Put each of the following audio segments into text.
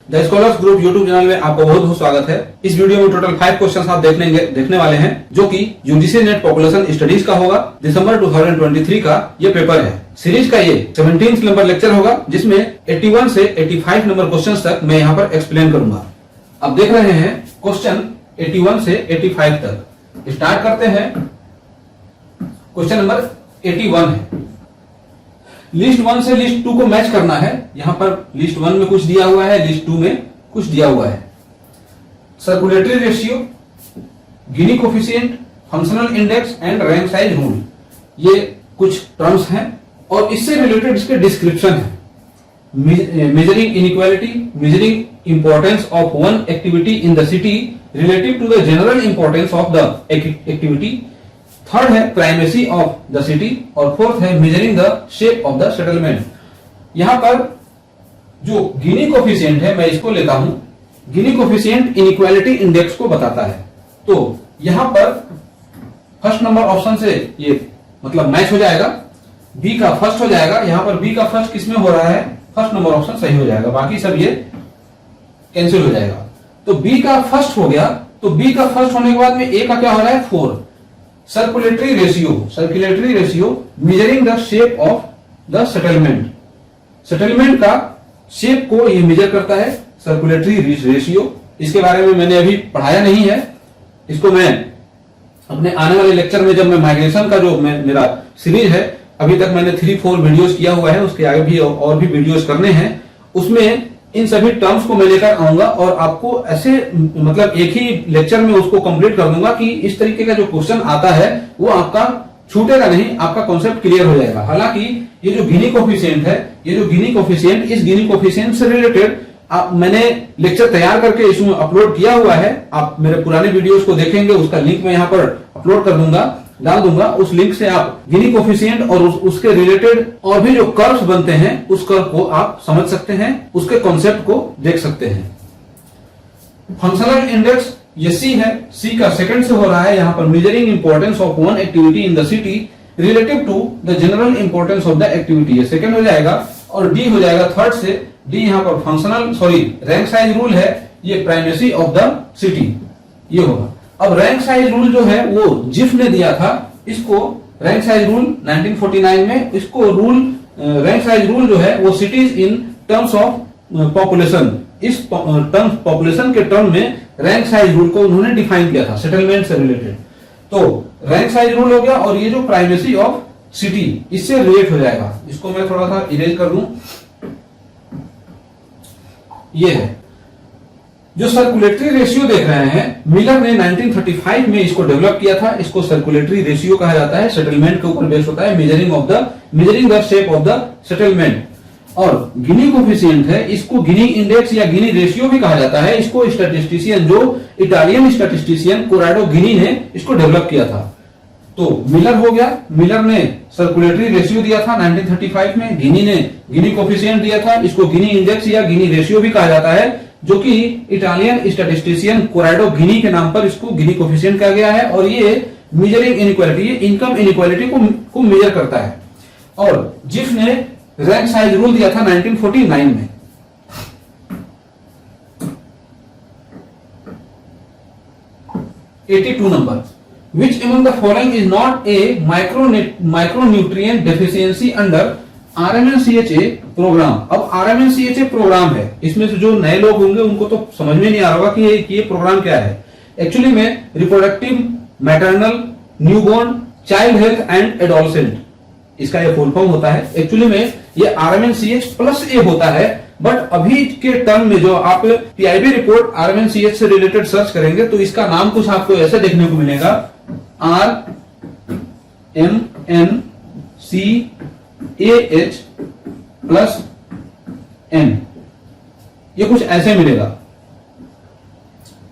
The scholars group YouTube channel में आपका बहुत बहुत स्वागत है। इस वीडियो में टोटल 5 क्वेश्चन आप देखने वाले हैं, जो कि यूजीसी नेट पॉपुलेशन स्टडीज का होगा। दिसंबर 2023 का ये पेपर है। सीरीज का ये 17 नंबर लेक्चर होगा, जिसमें 81 से 85 नंबर क्वेश्चन तक मैं यहाँ पर एक्सप्लेन करूंगा। अब देख रहे हैं क्वेश्चन 81 से 85 तक। स्टार्ट करते हैं। क्वेश्चन नंबर 81 है। लिस्ट 1 से लिस्ट 2 को मैच करना है। यहां पर लिस्ट 1 में कुछ दिया हुआ है, लिस्ट 2 में कुछ दिया हुआ है। Circulatory ratio, Guinea coefficient, functional index and rank size rule, ये कुछ टर्म्स हैं और इससे रिलेटेड इसके डिस्क्रिप्शन है। Measuring inequality, measuring importance of one activity in the city relative to the general importance of the activity. Third है primacy of the city और fourth है measuring the shape of the settlement. यहां पर जो गिनी coefficient है, मैं इसको लेता हूं। गिनी कोफिशिएंट इनइक्वालिटी इंडेक्स को बताता है। तो यहां पर फर्स्ट नंबर ऑप्शन से ये मतलब मैच हो जाएगा, बी का फर्स्ट हो जाएगा। यहां पर बी का फर्स्ट किसमें हो रहा है, फर्स्ट नंबर ऑप्शन सही हो जाएगा, बाकी सब ये कैंसिल हो जाएगा। तो बी का फर्स्ट हो गया। तो बी का फर्स्ट होने के बाद में ए का क्या हो रहा है, 4। Circulatory ratio measuring the shape of the settlement. Settlement का शेप को ये मेजर करता है, सर्कुलेटरी रेशियो। इसके बारे में मैंने अभी पढ़ाया नहीं है, इसको मैं अपने आने वाले लेक्चर में, जब मैं माइग्रेशन का जो मेरा सीरीज है, अभी तक मैंने 3-4 वीडियोस किया हुआ है, उसके आगे भी और भी वीडियोस करने हैं। उसमें इन सभी टर्म्स को मैं लेकर आऊंगा और आपको ऐसे मतलब एक ही लेक्चर में उसको कंप्लीट कर दूंगा कि इस तरीके का जो क्वेश्चन आता है वो आपका छूटेगा नहीं, आपका कॉन्सेप्ट क्लियर हो जाएगा। हालांकि ये जो गिनी कोफिशिएंट है, ये जो गिनी कोफिशिएंट, इस गिनी कोफिशिएंट से रिलेटेड मैंने लेक्चर तैयार करके इसमें अपलोड किया हुआ है। आप मेरे पुराने वीडियोस को देखेंगे, उसका लिंक मैं यहाँ पर अपलोड कर दूंगा, डाल दूंगा। उस लिंक से आप गिनी कोफिशिएंट और उसके रिलेटेड और भी जो कर्व्स बनते हैं, उस कर्व को आप समझ सकते हैं, उसके कॉन्सेप्ट को देख सकते हैं। फंक्शनल इंडेक्स ये सी है, सी का सेकंड से हो रहा है। यहाँ पर measuring importance of one activity in the city relative to the general importance of the activity, ये सेकंड हो जाएगा। और डी हो जाएगा थर्ड से। डी यहाँ पर रैंक साइज रूल है, ये प्राइमेसी ऑफ द सिटी, ये होगा। अब रैंक साइज रूल जो है वो जिफ ने दिया था, इसको रैंक साइज रूल 1949 में, इसको रैंक साइज रूल जो है वो cities in terms of population, इस पॉपुलेशन के टर्म में रैंक साइज रूल को उन्होंने डिफाइन किया था सेटलमेंट से रिलेटेड। तो रैंक साइज रूल हो गया और ये जो प्राइमेसी ऑफ सिटी, इससे रिलेट हो जाएगा। इसको मैं थोड़ा सा इरेज कर दूं। ये है जो सर्कुलेटरी रेशियो देख रहे हैं, मिलर ने 1935 में इसको डेवलप किया था। इसको सर्कुलेटरी रेशियो कहा जाता है, सेटलमेंट के ऊपर बेस्ड होता है, measuring the shape of the settlement. और गिनी कोफिशिएंट है, इसको गिनी इंडेक्स या गिनी रेशियो भी कहा जाता है। इसको स्टैटिस्टिशियन, जो इटालियन स्टैटिस्टिशियन कोराडो गिनी ने इसको डेवलप किया था। तो मिलर हो गया, मिलर ने सर्कुलेटरी रेशियो दिया था 1935 में, गिनी ने गिनी कोफिशिएंट दिया था। इसको गिनी इंडेक्स या गिनी रेशियो भी कहा जाता है, जो कि इटालियन स्टैटिस्टिशियन कोराडो गिनी के नाम पर इसको गिनी कोफिशिएंट कहा गया है। और ये मेजरिंग इनइक्वालिटी, ये इनकम इनइक्वालिटी को मेजर करता है। और जिफ ने रैंक साइज रूल दिया था 1949 में। Number, which among the following is not a micronutrient deficiency under RMNCHA programme. अब RMNCHA प्रोग्राम है, इसमें से जो नए लोग होंगे उनको तो समझ में नहीं आ रहा होगा कि ये प्रोग्राम क्या है। एक्चुअली में reproductive, maternal, newborn, child health and adolescent, इसका ये फुल फॉर्म होता है। एक्चुअली में ये RMNCH+A होता है, बट अभी के टर्म में जो आप PIB रिपोर्ट RMNCH से रिलेटेड सर्च करेंगे तो इसका नाम कुछ आपको ऐसे देखने को मिलेगा, RMNCH+N, ये कुछ ऐसे मिलेगा।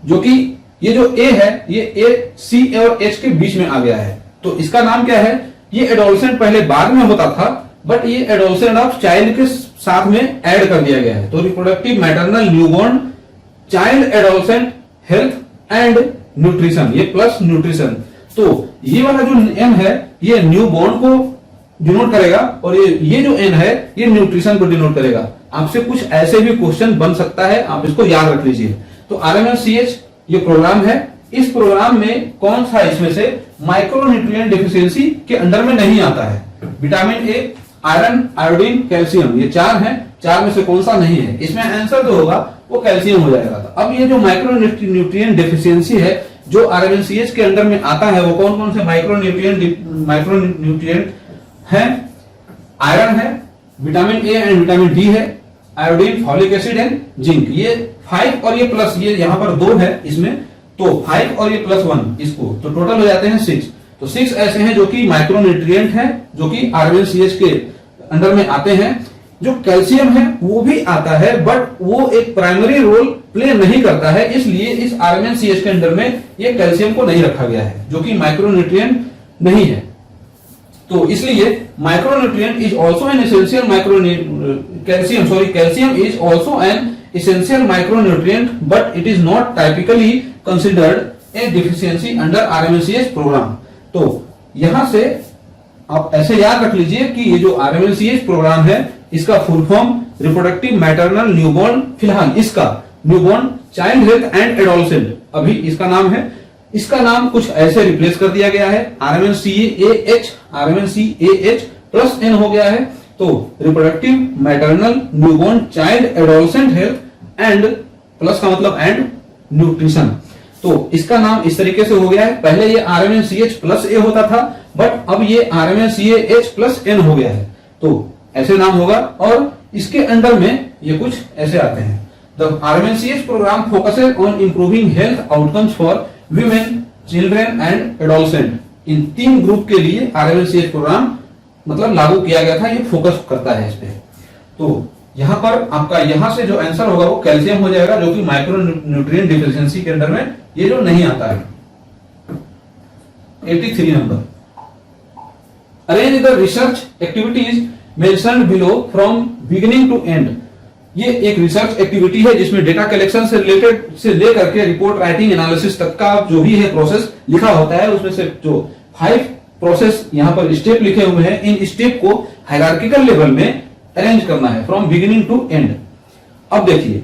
जो कि ये जो A है, ये A, C और H के बीच में आ गया है। तो इसका नाम क्या है, ये एडोलसेंट पहले बाद में होता था, बट ये एडोलसेंट ऑफ चाइल्ड के साथ में ऐड कर दिया गया है। तो reproductive, maternal, newborn, child, adolescent, health and nutrition, ये प्लस न्यूट्रिशन। तो ये वाला जो एन है ये न्यूबॉर्न को डिनोट करेगा और ये जो एन है ये न्यूट्रिशन को डिनोट करेगा। आपसे कुछ ऐसे भी क्वेश्चन बन सकता है, आप इसको याद रख लीजिए। तो RMNCH ये प्रोग्राम है, इस प्रोग्राम में कौन सा इसमें से माइक्रोन्यूट्रिएंट डेफिशिएंसी के अंडर में नहीं आता है? विटामिन ए, आयरन, आयोडीन, कैल्शियम, ये 4 हैं, 4 में से कौन सा नहीं है? इसमें आंसर जो होगा वो कैल्शियम हो जाएगा। तो अब ये जो माइक्रोन्यूट्रिएंट डेफिशिएंसी है जो RMNCH के अंडर में आता है, वो कौन कौन से माइक्रोन्यूट्रिएंट हैं? आयरन है, vitamin A and vitamin D है, iodine, folic acid and zinc. ये 5 और ये प्लस, ये यहाँ पर 2 है इसमें, तो 5 और ये +1 इसको, तो टोटल हो जाते हैं 6। तो 6 ऐसे हैं जो कि माइक्रोन्यूट्रिएंट हैं, जो कि RMNCH के अंडर में आते हैं। जो कैल्शियम है वो भी आता है, बट वो एक प्राइमरी रोल प्ले नहीं करता है, इसलिए इस RMNCH के अंडर में ये कैल्शियम को नहीं रखा गया है, जो कि माइक्रोन्यूट्रिएंट नहीं है। तो इसलिए micronutrient is also an essential calcium is also an essential micronutrient but it is not typically considered a deficiency under RMNCH program। तो यहां से आप ऐसे याद रख लीजिए कि ये जो RMNCH प्रोग्राम है इसका full form reproductive maternal newborn, फिलहाल इसका newborn child health and adolescent अभी इसका नाम है। इसका नाम कुछ ऐसे रिप्लेस कर दिया गया है, RMNCAH प्लस N हो गया है। तो reproductive maternal newborn child adolescent health and plus का मतलब एंड न्यूट्रिशन। तो इसका नाम इस तरीके से हो गया है। पहले ये RMNCH प्लस ए होता था, बट अब ये RMNCAH प्लस N हो गया है, तो ऐसे नाम होगा। और इसके अंडर में ये कुछ ऐसे आते हैं। The RMNCH programme focuses on improving health outcomes for women, children and adolescent. इन 3 ग्रुप के लिए RMNCH प्रोग्राम मतलब लागू किया गया था, ये फोकस करता है इस पे। तो यहां पर आपका यहां से जो आंसर होगा वो कैल्शियम हो जाएगा, जो कि माइक्रोन्यूट्रिएंट डेफिशिएंसी के अंडर में ये जो नहीं आता है। 83 number, arrange the research activities mentioned below from beginning to end. ये एक रिसर्च एक्टिविटी है जिसमें डेटा कलेक्शन से रिलेटेड से लेकर के रिपोर्ट राइटिंग, एनालिसिस तक का जो भी है प्रोसेस लिखा होता है। उसमें से जो 5 प्रोसेस यहाँ पर स्टेप लिखे हुए हैं, इन स्टेप को हायरार्किकल लेवल में अरेंज करना है फ्रॉम बिगिनिंग टू एंड। अब देखिए,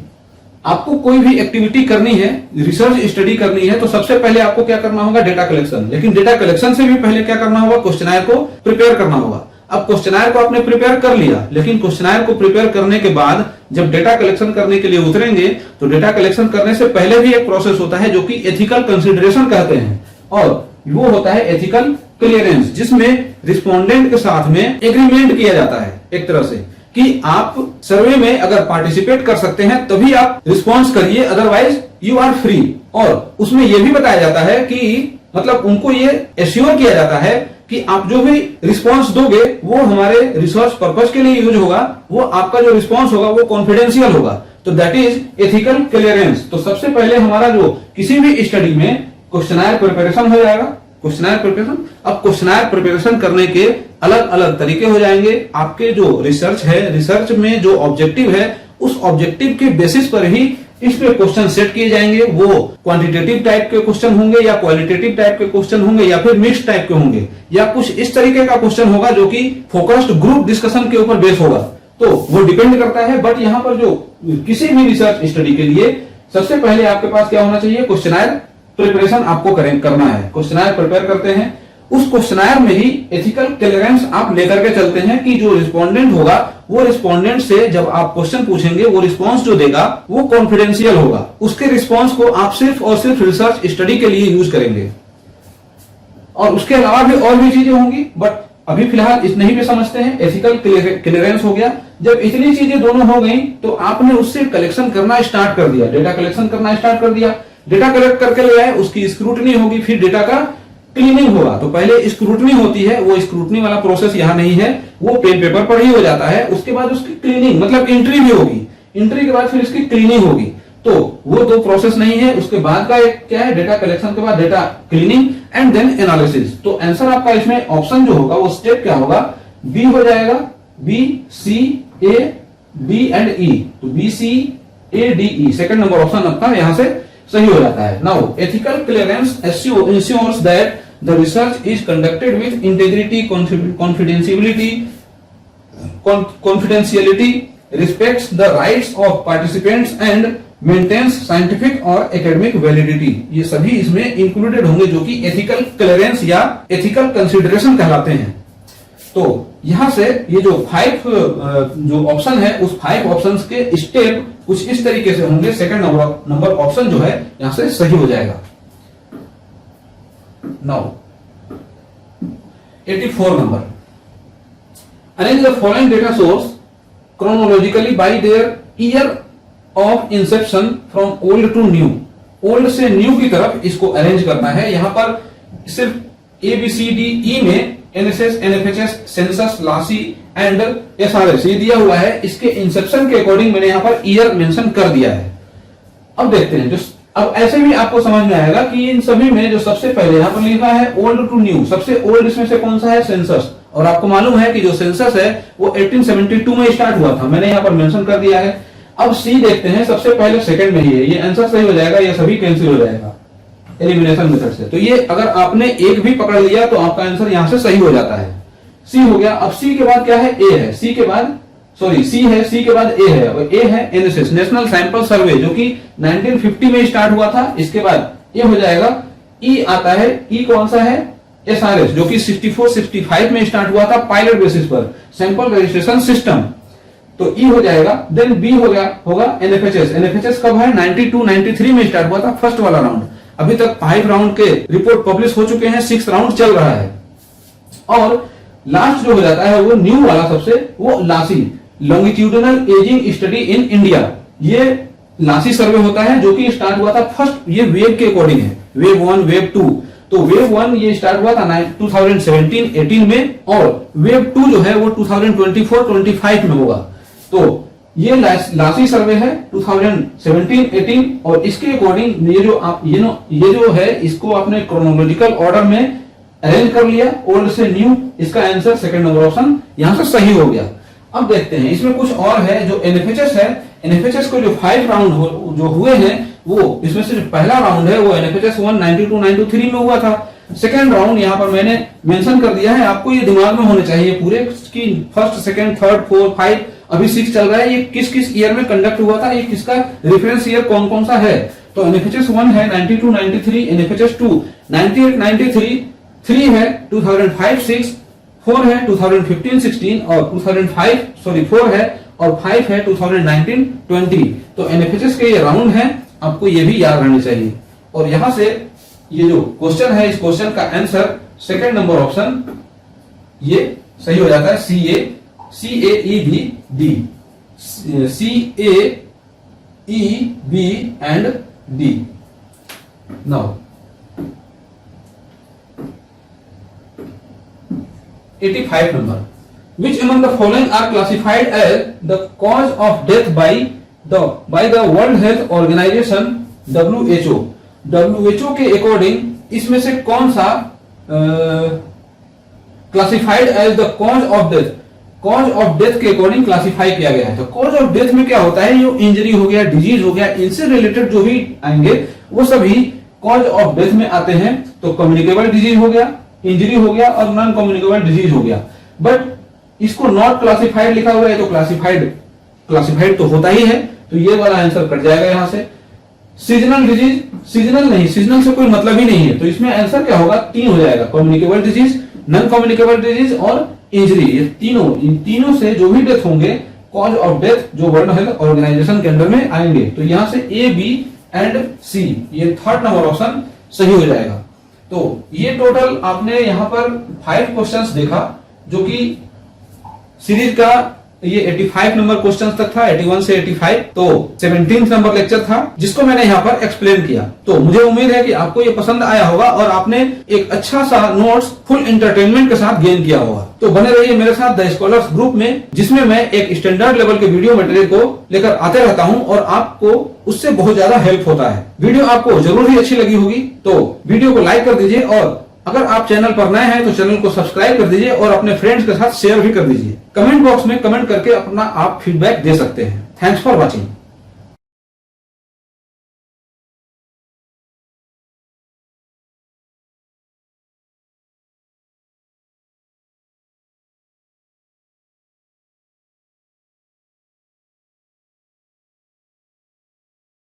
आपको कोई भी एक्टिविटी करनी है, रिसर्च स्टडी करनी है, तो सबसे पहले आपको क्या करना होगा? Data collection. लेकिन डेटा कलेक्शन से भी पहले क्या करना होगा? क्वेश्चनर को प्रिपेयर करना होगा। अब क्वेश्चनर को आपने प्रिपेयर कर लिया, लेकिन क्वेश्चनर को प्रिपेयर करने के बाद जब डेटा कलेक्शन करने के लिए उतरेंगे, तो डेटा कलेक्शन करने से पहले भी एक प्रोसेस होता है जो कि एथिकल कंसिडरेशन कहते हैं, और वो होता है एथिकल क्लियरेंस, जिसमें रिस्पोंडेंट के साथ में एग्रीमेंट किया जाता है एक तरह से कि आप सर्वे में अगर पार्टिसिपेट कर सकते हैं तभी आप रिस्पॉन्स करिए, अदरवाइज यू आर फ्री। और उसमें यह भी बताया जाता है कि मतलब उनको ये एश्योर किया जाता है कि आप जो भी रिस्पॉन्स दोगे वो हमारे रिसर्च पर्पस के लिए यूज होगा, वो आपका जो रिस्पॉन्स होगा वो कॉन्फिडेंशियल होगा। तो दैट इज एथिकल क्लियरेंस। तो सबसे पहले हमारा जो किसी भी स्टडी में क्वेश्चनर प्रिपरेशन हो जाएगा, क्वेश्चनर प्रिपरेशन। अब क्वेश्चनर प्रिपरेशन करने के अलग अलग तरीके हो जाएंगे। आपके जो रिसर्च है, रिसर्च में जो ऑब्जेक्टिव है, उस ऑब्जेक्टिव के बेसिस पर ही इस पे क्वेश्चन सेट किए जाएंगे। वो क्वांटिटेटिव टाइप के क्वेश्चन होंगे या क्वालिटेटिव टाइप के क्वेश्चन होंगे या फिर मिक्स टाइप के होंगे, या कुछ इस तरीके का क्वेश्चन होगा जो कि फोकस्ड ग्रुप डिस्कशन के ऊपर बेस होगा। तो वो डिपेंड करता है। बट यहाँ पर जो किसी भी रिसर्च स्टडी के लिए सबसे पहले आपके पास क्या होना चाहिए? क्वेश्चनर प्रिपरेशन आपको करना है। क्वेश्चनर प्रिपेयर करते हैं, उस क्वेश्चनर में ही एथिकल क्लियरेंस आप लेकर के चलते हैं कि जो रिस्पोंडेंट होगा वो रिस्पोंडेंट से जब आप क्वेश्चन पूछेंगे वो रिस्पांस जो देगा वो कॉन्फिडेंशियल होगा। उसके रिस्पांस को आप सिर्फ और सिर्फ रिसर्च स्टडी के लिए यूज करेंगे, और उसके अलावा भी और भी चीजें होंगी, बट अभी फिलहाल इतने ही पे समझते हैं। एथिकल क्लियरेंस हो गया। जब इतनी चीजें दोनों हो गई तो आपने उससे कलेक्शन करना स्टार्ट कर दिया, डेटा कलेक्शन करना स्टार्ट कर दिया। डेटा कलेक्ट करके ले आए, उसकी स्क्रूटनी होगी, फिर डेटा का क्लीनिंग होगा। तो पहले स्क्रूटनी होती है, वो स्क्रूटनी वाला प्रोसेस यहाँ नहीं है, वो पेन पेपर पर ही हो जाता है। उसके बाद उसकी क्लीनिंग मतलब एंट्री भी होगी, एंट्री के बाद फिर इसकी क्लीनिंग होगी। तो वो 2 प्रोसेस नहीं है। उसके बाद का एक क्या है? डेटा कलेक्शन के बाद data cleaning and then analysis. तो आंसर आपका इसमें ऑप्शन जो होगा वो स्टेप क्या होगा? बी हो जाएगा। B, C, A, D and E. तो B, C, A, D, E second number option आपका यहां से सही हो जाता है। Now ethical clearance ensures that the research is conducted with integrity, confidentiality respects the rights of participants and maintains scientific और academic validity। ये सभी इसमें इंक्लूडेड होंगे जो कि एथिकल क्लियरेंस या एथिकल कंसिडरेशन कहलाते हैं। तो यहां से ये जो 5 जो ऑप्शन है उस 5 ऑप्शंस के स्टेप कुछ इस तरीके से होंगे। सेकंड नंबर ऑप्शन जो है यहां से सही हो जाएगा। Now 84 number, arrange the following data source chronologically by their year of inception from old to new। Old से न्यू की तरफ इसको अरेंज करना है। यहां पर सिर्फ ABCDE में NSS, NFHS, census, LASI and SRS ये दिया हुआ है। इसके इंसेप्शन के अकॉर्डिंग मैंने यहां पर ईयर मेंशन कर दिया है। अब देखते हैं, जो अब ऐसे भी आपको समझ में आएगा कि इन सभी में जो सबसे पहले यहां पर लिखा है ओल्ड टू न्यू, सबसे ओल्ड इसमें से कौन सा है? सेंसस। और आपको मालूम है कि जो सेंसस है वो 1872 में स्टार्ट हुआ था, मैंने यहां पर मेंशन कर दिया है। अब सी देखते हैं, सबसे पहले सेकंड में ही है, ये आंसर सही हो जाएगा, ये सभी कैंसिल हो जाएगा एलिमिनेशन मेथड से। तो ये अगर आपने एक भी पकड़ लिया तो आपका आंसर यहां से सही हो जाता है। सी हो गया। अब सी के बाद क्या है? ए है। सी के बाद सी है, सी के बाद ए है, और ए है एनएसएस, नेशनल सैंपल सर्वे, जो कि 1950 में स्टार्ट हुआ था। इसके बाद ये हो जाएगा। ई आता है, ई कौन सा है? एसआरएस, जो कि 64-65 में स्टार्ट हुआ था पायलट बेसिस पर, सैंपल रजिस्ट्रेशन सिस्टम। तो ई हो जाएगा। देन बी हो गया होगा एनएफएचएस। एनएफएचएस कब है? 92-93 में स्टार्ट हुआ था, फर्स्ट वाला राउंड। अभी तक 5 राउंड के रिपोर्ट पब्लिश हो चुके हैं, 6th राउंड चल रहा है। और लास्ट जो हो जाता है वो न्यू वाला सबसे, वो LASI, longitudinal ageing study in India. ये लासी सर्वे होता है जो कि स्टार्ट हुआ था फर्स्ट, ये वेव के अकॉर्डिंग है, वेव 1 वेव 2। तो वेव 1 ये स्टार्ट हुआ था 2017-18 में, और वेव 2 जो है वो 2024-25 में होगा। तो ये लासी सर्वे है 2017-18, और इसके अकॉर्डिंग ये जो आप ये जो है इसको आपने क्रोनोलॉजिकल ऑर्डर में अरेंज कर लिया, ओल्ड से न्यू। इसका आंसर सेकंड नंबर ऑप्शन यहां से सही हो गया। अब देखते हैं इसमें कुछ और है। जो एनएफएचएस है, एनएफएचएस को जो 5 राउंड जो हुए हैं वो, इसमें से पहला राउंड है वो एनएफएचएस 1 92-93 में हुआ था। सेकंड राउंड यहां पर मैंने मेंशन कर दिया है, आपको ये दिमाग में होने चाहिए पूरे कि फर्स्ट, सेकंड, थर्ड, फोर्थ, 5, अभी 6 चल रहा है, ये किस किस ईयर में कंडक्ट हुआ था, ये किसका रेफरेंस ईयर कौन कौन सा है। तो एनएफएचएस 1 है 92-93, एनएफएचएस 2 98-93, 3 है 2005-6, 4 है 2015-16, और 4 है और 5 है 2019-20। तो एनएफएचएस के ये राउंड है, आपको ये भी याद रहनी चाहिए। और यहां से ये जो क्वेश्चन है, इस क्वेश्चन का आंसर सेकंड नंबर ऑप्शन ये सही हो जाता है। CAEBD, CAEB and D। Now 85 number, which among the following are classified as the cause of death by the World Health Organization WHO। WHO के अकॉर्डिंग इसमें से कौन सा classified as the cause of death, cause of death के according classify किया गया है। तो कॉज ऑफ डेथ में क्या होता है? जो इंजरी हो गया, डिजीज हो गया, इनसे रिलेटेड जो भी आएंगे वो सभी कॉज ऑफ डेथ में आते हैं। तो कम्युनिकेबल डिजीज हो गया, इंजरी हो गया, और नॉन कम्युनिकेबल डिजीज हो गया। बट इसको नॉट क्लासिफाइड लिखा हुआ है, तो क्लासिफाइड तो होता ही है, तो ये वाला आंसर कट जाएगा यहां से। सीजनल डिजीज, सीजनल नहीं, सीजनल से कोई मतलब ही नहीं है, तो इसमें आंसर क्या होगा? 3 हो जाएगा, communicable disease, non communicable disease और इंजरी। ये तीनों, इन तीनों से जो भी डेथ होंगे, कॉज ऑफ डेथ जो वर्ल्ड हेल्थ ऑर्गेनाइजेशन के अंडर में आएंगे। तो यहां से A, B एंड C, ये थर्ड नंबर ऑप्शन सही हो जाएगा। तो ये टोटल आपने यहां पर 5 क्वेश्चंस देखा, जो कि सीरीज का ये 85 नंबर क्वेश्चंस तक था, 81 से 85। तो 17th नंबर लेक्चर था जिसको मैंने यहाँ पर एक्सप्लेन किया। तो मुझे उम्मीद है कि आपको ये पसंद आया होगा और आपने एक अच्छा सा नोट्स फुल एंटरटेनमेंट के साथ गेन किया होगा। तो बने रहिए मेरे साथ द स्कॉलर्स ग्रुप में, जिसमें मैं एक स्टैंडर्ड लेवल के वीडियो मटेरियल को लेकर आते रहता हूँ और आपको उससे बहुत ज्यादा हेल्प होता है। वीडियो आपको जरूर ही अच्छी लगी होगी, तो वीडियो को लाइक कर दीजिए, और अगर आप चैनल पर नए हैं तो चैनल को सब्सक्राइब कर दीजिए और अपने फ्रेंड्स के साथ शेयर भी कर दीजिए। कमेंट बॉक्स में कमेंट करके अपना आप फीडबैक दे सकते हैं। Thanks for watching.